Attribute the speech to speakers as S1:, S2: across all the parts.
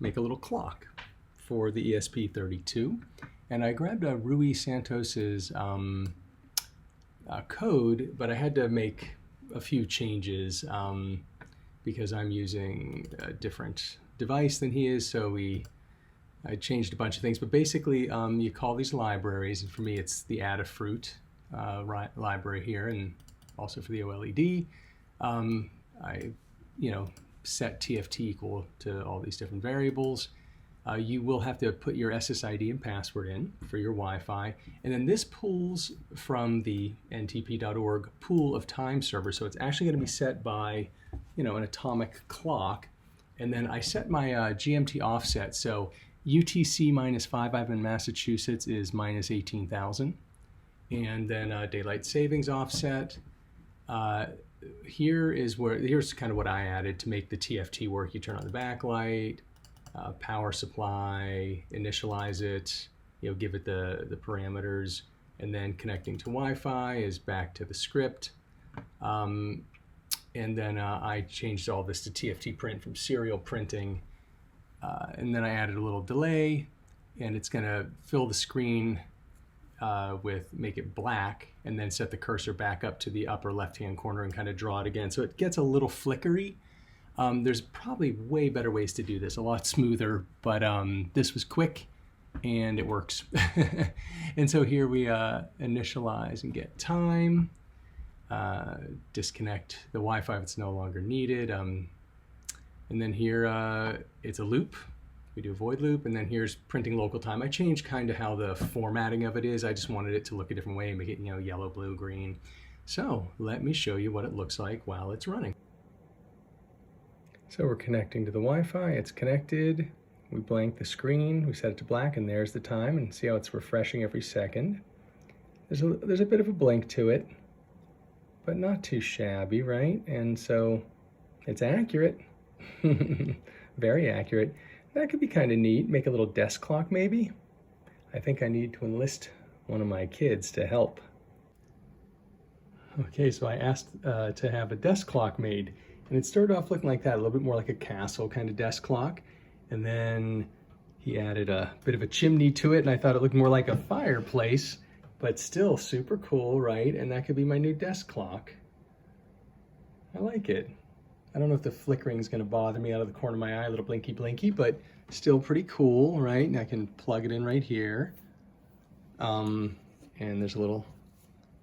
S1: make a little clock for the ESP32. And I grabbed Rui Santos's code, but I had to make a few changes because I'm using a different device than he is, so I changed a bunch of things. But basically, you call these libraries, and for me it's the Adafruit library here, and also for the OLED. I set TFT equal to all these different variables. You will have to put your SSID and password in for your Wi-Fi, and then this pulls from the ntp.org pool of time server, so it's actually going to be set by an atomic clock. And then I set my GMT offset, so UTC -5, I'm in Massachusetts, is -18,000. And then daylight savings offset. Here's kind of what I added to make the TFT work. You turn on the backlight, power supply, initialize it, give it the parameters, and then connecting to Wi-Fi is back to the script. And then I changed all this to TFT print from serial printing. And then I added a little delay, and it's going to fill the screen make it black, and then set the cursor back up to the upper left-hand corner and kind of draw it again. So it gets a little flickery. There's probably way better ways to do this, a lot smoother, but this was quick and it works. And so here we initialize and get time, disconnect the Wi-Fi if it's no longer needed. And then here it's a loop. We do a void loop, and then here's printing local time. I changed kind of how the formatting of it is. I just wanted it to look a different way and make it, yellow, blue, green. So let me show you what it looks like while it's running. So we're connecting to the Wi-Fi. It's connected. We blank the screen. We set it to black, and there's the time. And see how it's refreshing every second. There's a bit of a blink to it, but not too shabby, right? And so it's accurate. Very accurate. That could be kind of neat. Make a little desk clock maybe. I think I need to enlist one of my kids to help. Okay, so I asked to have a desk clock made, and it started off looking like that, a little bit more like a castle kind of desk clock. And then he added a bit of a chimney to it, and I thought it looked more like a fireplace, but still super cool, right? And that could be my new desk clock. I like it. I don't know if the flickering is going to bother me out of the corner of my eye, a little blinky blinky, but still pretty cool, right? And I can plug it in right here. And there's a little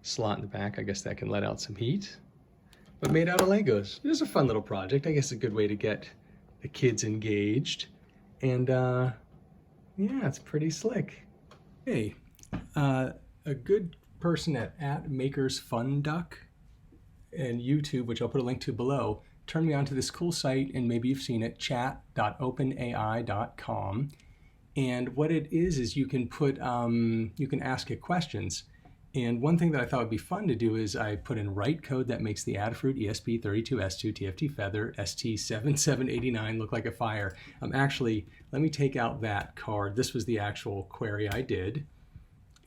S1: slot in the back. I guess that can let out some heat. But made out of Legos. It was a fun little project. I guess a good way to get the kids engaged. And yeah, it's pretty slick. Hey, a good person at Makers Fun Duck and YouTube, which I'll put a link to below, turned me on to this cool site, and maybe you've seen it, chat.openai.com. And what it is you can put, you can ask it questions. And one thing that I thought would be fun to do is I put in write code that makes the Adafruit ESP32-S2 TFT Feather ST7789 look like a fire. Actually, let me take out that card. This was the actual query I did.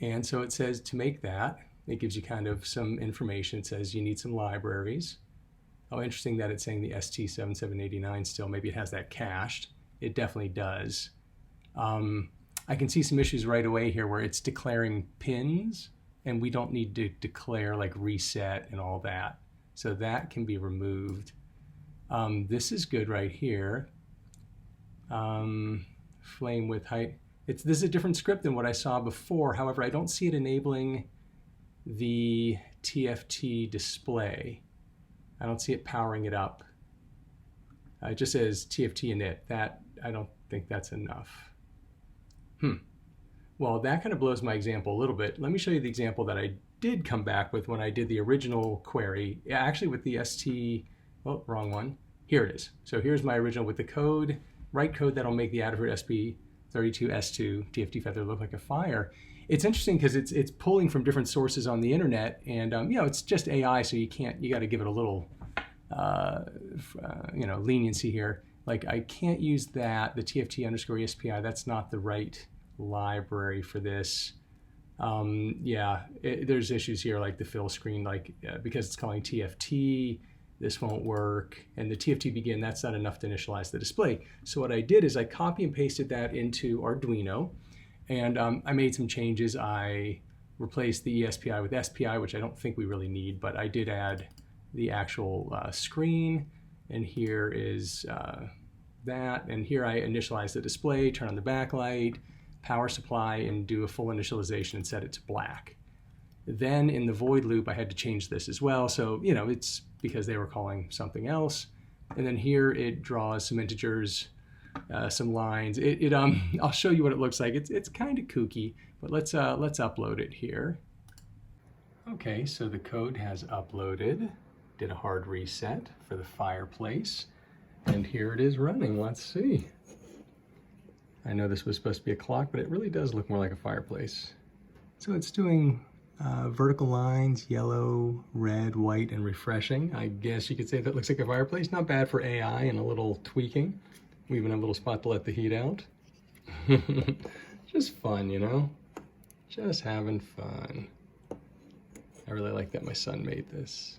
S1: And so it says to make that, it gives you kind of some information. It says you need some libraries. Oh, interesting that it's saying the ST7789 still. Maybe it has that cached. It definitely does. I can see some issues right away here where it's declaring pins, and we don't need to declare like reset and all that. So that can be removed. This is good right here. Flame with height. This is a different script than what I saw before. However, I don't see it enabling the TFT display. I don't see it powering it up. It just says TFT init. That, I don't think that's enough. Well, that kind of blows my example a little bit. Let me show you the example that I did come back with when I did the original query. Actually with the oh, wrong one. Here it is. So here's my original with the code, write code that'll make the Adafruit ESP32-S2 TFT Feather look like a fire. It's interesting because it's pulling from different sources on the internet, and it's just AI, so you got to give it a little leniency here. Like I can't use that, the TFT_ESPI, that's not the right library for this. There's issues here like the fill screen, because it's calling TFT, this won't work, and the TFT begin, that's not enough to initialize the display. So what I did is I copy and pasted that into Arduino, and I made some changes. I replaced the ESPI with SPI, which I don't think we really need, but I did add the actual screen, and here is that, and here I initialize the display, turn on the backlight, power supply, and do a full initialization and set it to black. Then in the void loop, I had to change this as well. So, you know, it's because they were calling something else. And then here it draws some integers, some lines. I'll show you what it looks like. It's kind of kooky, but let's upload it here. Okay, so the code has uploaded. Did a hard reset for the Fireplace, and here it is running. Let's see. I know this was supposed to be a clock, but it really does look more like a fireplace. So it's doing vertical lines, yellow, red, white, and refreshing. I guess you could say that looks like a fireplace. Not bad for AI and a little tweaking. We even have a little spot to let the heat out. Just fun, you know? Just having fun. I really like that my son made this.